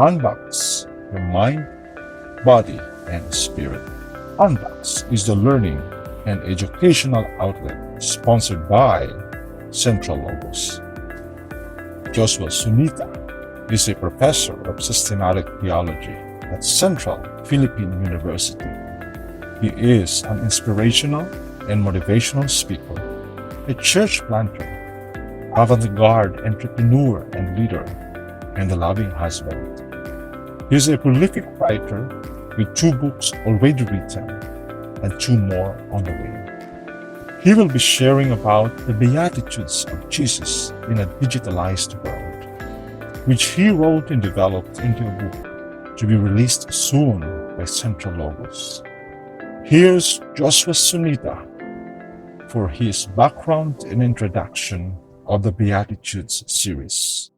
Unbox your mind, body, and spirit. Unbox is the learning and educational outlet sponsored by CENTRALOGOS. Joshua Zonita is a professor of systematic theology at Central Philippine University. He is an inspirational and motivational speaker, a church planter, avant-garde entrepreneur and leader, and a loving husband. He is a prolific writer with 2 books already written and 2 more on the way. He will be sharing about the Beatitudes of Jesus in a Digitalized World, which he wrote and developed into a book to be released soon by CENTRALOGOS. Here's Joshua Zonita for his background and introduction of the Beatitudes series.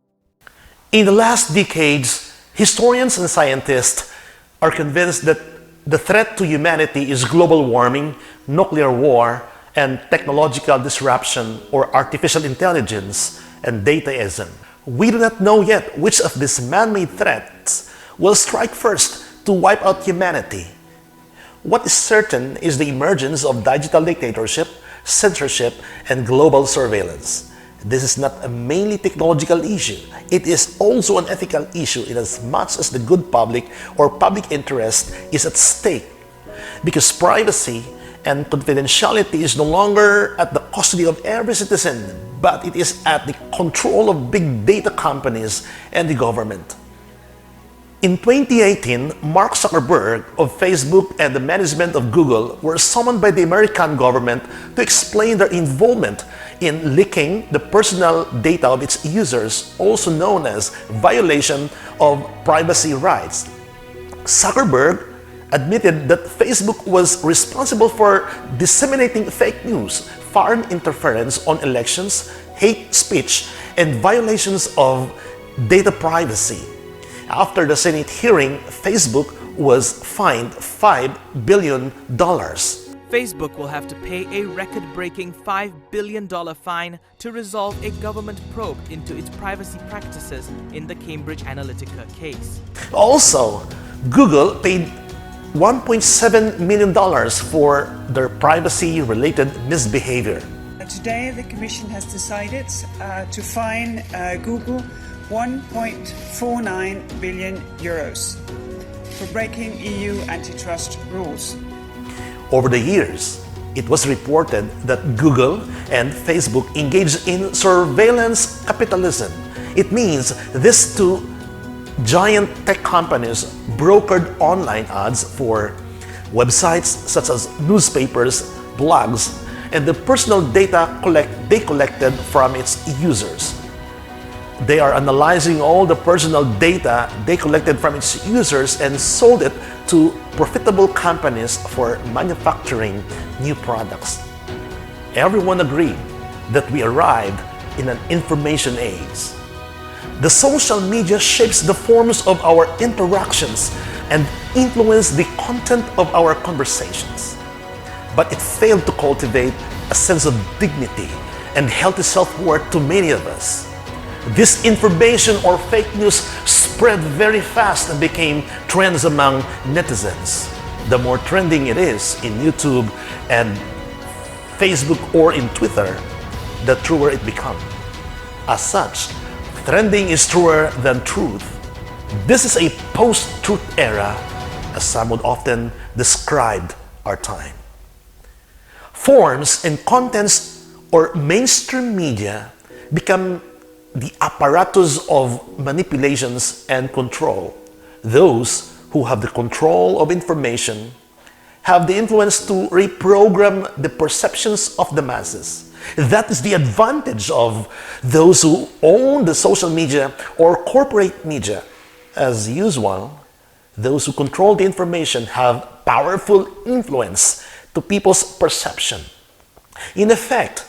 In the last decades, historians and scientists are convinced that the threat to humanity is global warming, nuclear war, and technological disruption or artificial intelligence and dataism. We do not know yet which of these man-made threats will strike first to wipe out humanity. What is certain is the emergence of digital dictatorship, censorship, and global surveillance. This is not a mainly technological issue. It is also an ethical issue in as much as the good public or public interest is at stake. Because privacy and confidentiality is no longer at the custody of every citizen, but it is at the control of big data companies and the government. In 2018, Mark Zuckerberg of Facebook and the management of Google were summoned by the American government to explain their involvement in leaking the personal data of its users, also known as violation of privacy rights. Zuckerberg admitted that Facebook was responsible for disseminating fake news, foreign interference on elections, hate speech, and violations of data privacy. After the Senate hearing, Facebook was fined $5 billion. Facebook will have to pay a record-breaking $5 billion fine to resolve a government probe into its privacy practices in the Cambridge Analytica case. Also, Google paid $1.7 million for their privacy-related misbehavior. Today, the Commission has decided to fine Google 1.49 billion euros for breaking EU antitrust rules. Over the years, it was reported that Google and Facebook engaged in surveillance capitalism. It means these 2 giant tech companies brokered online ads for websites such as newspapers, blogs, and the personal data they collected from its users. They are analyzing all the personal data they collected from its users and sold it to profitable companies for manufacturing new products. Everyone agreed that we arrived in an information age. The social media shapes the forms of our interactions and influence the content of our conversations. But it failed to cultivate a sense of dignity and healthy self-worth to many of us. This information or fake news spread very fast and became trends among netizens. The more trending it is in YouTube and Facebook or in Twitter, the truer it becomes. As such, trending is truer than truth. This is a post-truth era, as some would often describe our time. Forms and contents or mainstream media become the apparatus of manipulations and control. Those who have the control of information have the influence to reprogram the perceptions of the masses. That is the advantage of those who own the social media or corporate media. As usual, those who control the information have powerful influence to people's perception. In effect,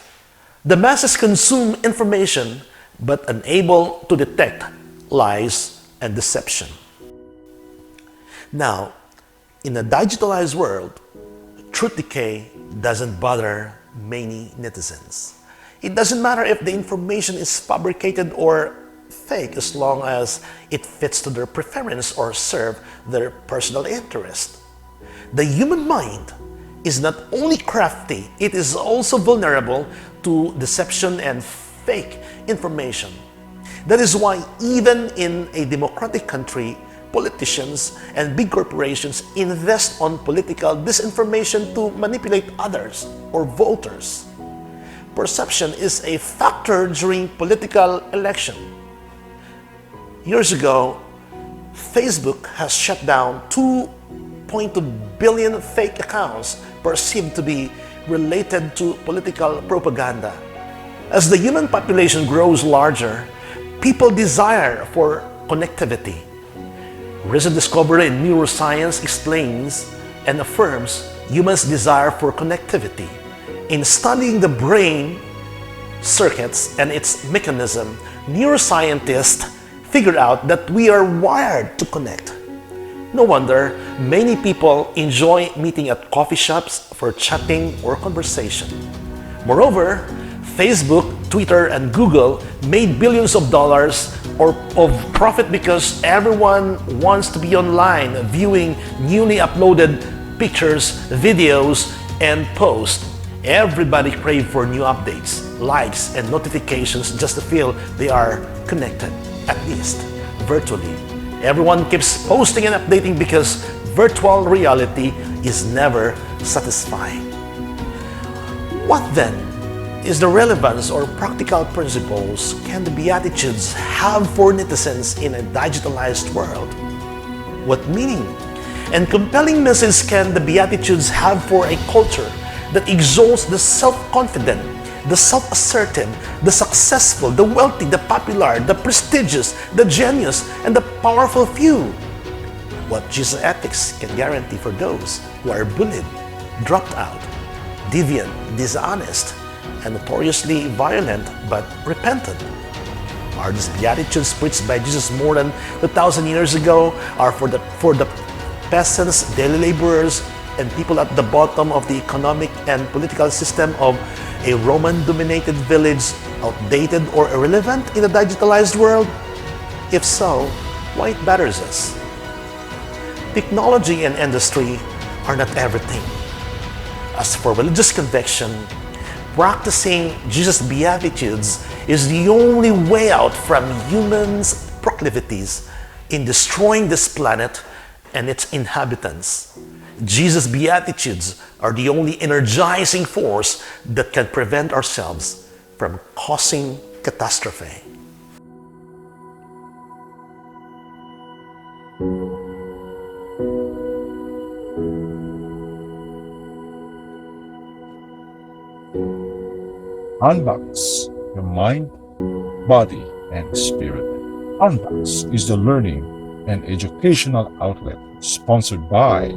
the masses consume information but unable to detect lies and deception. Now, in a digitalized world, truth decay doesn't bother many netizens. It doesn't matter if the information is fabricated or fake as long as it fits to their preference or serve their personal interest. The human mind is not only crafty, it is also vulnerable to deception and fake information. That is why even in a democratic country, politicians and big corporations invest on political disinformation to manipulate others or voters. Perception is a factor during political election. Years ago, Facebook has shut down 2.2 billion fake accounts perceived to be related to political propaganda. As the human population grows larger, people desire for connectivity. Recent discovery in neuroscience explains and affirms humans' desire for connectivity. In studying the brain circuits and its mechanism, neuroscientists figured out that we are wired to connect. No wonder many people enjoy meeting at coffee shops for chatting or conversation. Moreover, Facebook, Twitter, and Google made billions of dollars of profit because everyone wants to be online viewing newly uploaded pictures, videos, and posts. Everybody craves for new updates, likes, and notifications just to feel they are connected, at least virtually. Everyone keeps posting and updating because virtual reality is never satisfying. What then is the relevance or practical principles can the Beatitudes have for netizens in a digitalized world? What meaning and compelling message can the Beatitudes have for a culture that exalts the self-confident, the self-assertive, the successful, the wealthy, the popular, the prestigious, the genius, and the powerful few? What Jesus ethics can guarantee for those who are bullied, dropped out, deviant, dishonest, and notoriously violent but repentant? Are these Beatitudes preached by Jesus more than 2,000 years ago are for the peasants, daily laborers, and people at the bottom of the economic and political system of a Roman-dominated village, outdated or irrelevant in a digitalized world? If so, why it matters us? Technology and industry are not everything. As for religious conviction, practicing Jesus' Beatitudes is the only way out from humans' proclivities in destroying this planet and its inhabitants. Jesus' Beatitudes are the only energizing force that can prevent ourselves from causing catastrophe. UNBOX your mind, body, and spirit. UNBOX is the learning and educational outlet sponsored by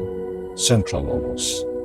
CENTRALOGOS.